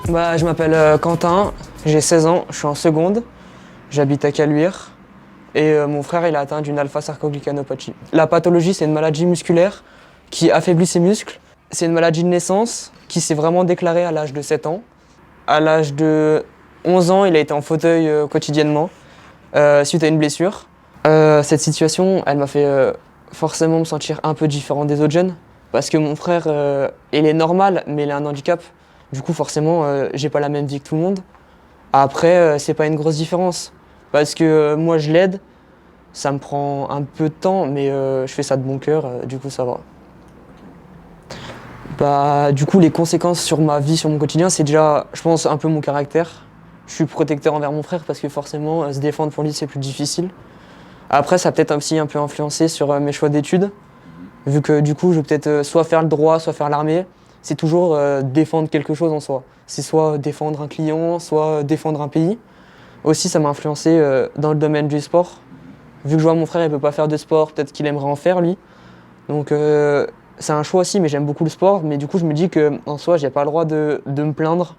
Je m'appelle Quentin, j'ai 16 ans, je suis en seconde, j'habite à Caluire et mon frère il a atteint d'une alpha-sarcoglycanopathie. La pathologie, c'est une maladie musculaire qui affaiblit ses muscles. C'est une maladie de naissance qui s'est vraiment déclarée à l'âge de 7 ans. À l'âge de 11 ans, il a été en fauteuil quotidiennement suite à une blessure. Cette situation, elle m'a fait forcément me sentir un peu différent des autres jeunes parce que mon frère, il est normal, mais il a un handicap. Du coup, forcément, j'ai pas la même vie que tout le monde. Après, c'est pas une grosse différence parce que moi, je l'aide. Ça me prend un peu de temps, mais je fais ça de bon cœur, du coup, ça va. Du coup, les conséquences sur ma vie, sur mon quotidien, c'est déjà, je pense, un peu mon caractère. Je suis protecteur envers mon frère parce que forcément, se défendre pour lui, c'est plus difficile. Après, ça a peut-être aussi un peu influencé sur mes choix d'études, vu que du coup, je vais peut-être soit faire le droit, soit faire l'armée. C'est toujours défendre quelque chose en soi. C'est soit défendre un client, soit défendre un pays. Aussi, ça m'a influencé dans le domaine du sport. Vu que je vois mon frère, il peut pas faire de sport, peut-être qu'il aimerait en faire lui. Donc c'est un choix aussi, mais j'aime beaucoup le sport. Mais du coup, je me dis qu'en soi, j'ai pas le droit de me plaindre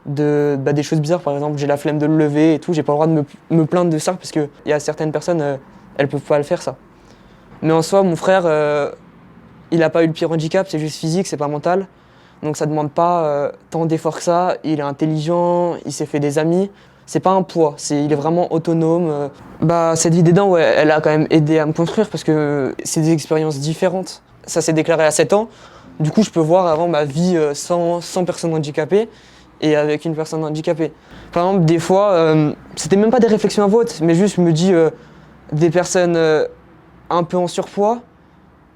des choses bizarres. Par exemple, j'ai la flemme de le lever et tout. J'ai pas le droit de me plaindre de ça parce qu'il y a certaines personnes, elles peuvent pas le faire ça. Mais en soi, mon frère, il a pas eu le pire handicap, c'est juste physique, c'est pas mental. Donc ça demande pas tant d'efforts que ça. Il est intelligent, il s'est fait des amis. C'est pas un poids, il est vraiment autonome. Cette vie d'aidant, ouais, elle a quand même aidé à me construire parce que c'est des expériences différentes. Ça s'est déclaré à 7 ans. Du coup, je peux voir avant ma vie sans personne handicapée et avec une personne handicapée. Par exemple, des fois, c'était même pas des réflexions à vote, mais juste je me dis des personnes un peu en surpoids.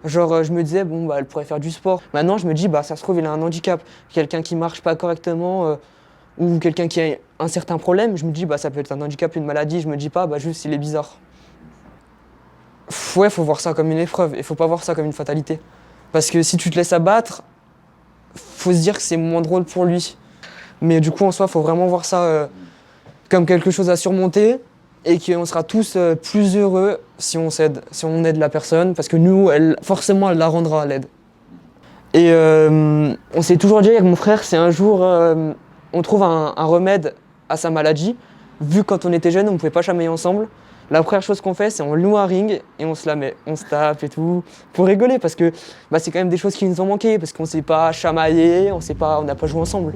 Genre, je me disais, elle pourrait faire du sport. Maintenant, je me dis, ça se trouve, il a un handicap. Quelqu'un qui marche pas correctement ou quelqu'un qui a un certain problème, je me dis, ça peut être un handicap, une maladie. Je me dis pas, juste, il est bizarre. Ouais, faut voir ça comme une épreuve et faut pas voir ça comme une fatalité. Parce que si tu te laisses abattre, faut se dire que c'est moins drôle pour lui. Mais du coup, en soi, faut vraiment voir ça comme quelque chose à surmonter. Et qu'on sera tous plus heureux si on aide la personne, parce que nous, forcément, elle la rendra l'aide. Et on s'est toujours dit avec mon frère, si un jour on trouve un remède à sa maladie, vu que quand on était jeunes, on ne pouvait pas chamailler ensemble, la première chose qu'on fait, c'est on loue un ring et on se la met, on se tape et tout, pour rigoler, parce que c'est quand même des choses qui nous ont manqué, parce qu'on ne sait pas chamailler, on n'a pas joué ensemble.